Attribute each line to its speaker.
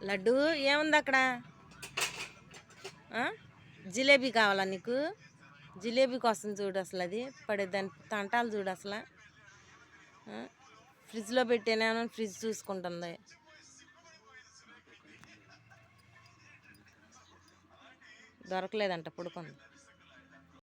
Speaker 1: లడ్డు ఏముంది అక్కడ? జిలేబీ కావాలా నీకు? జిలేబీ కోసం చూడు, అసలు అది పడే దాని తంటాలు చూడు అసలు. ఫ్రిడ్జ్లో పెట్టేనేమో ఫ్రిడ్జ్ చూసుకుంటుంది. దొరకలేదంట, పడుకుంది.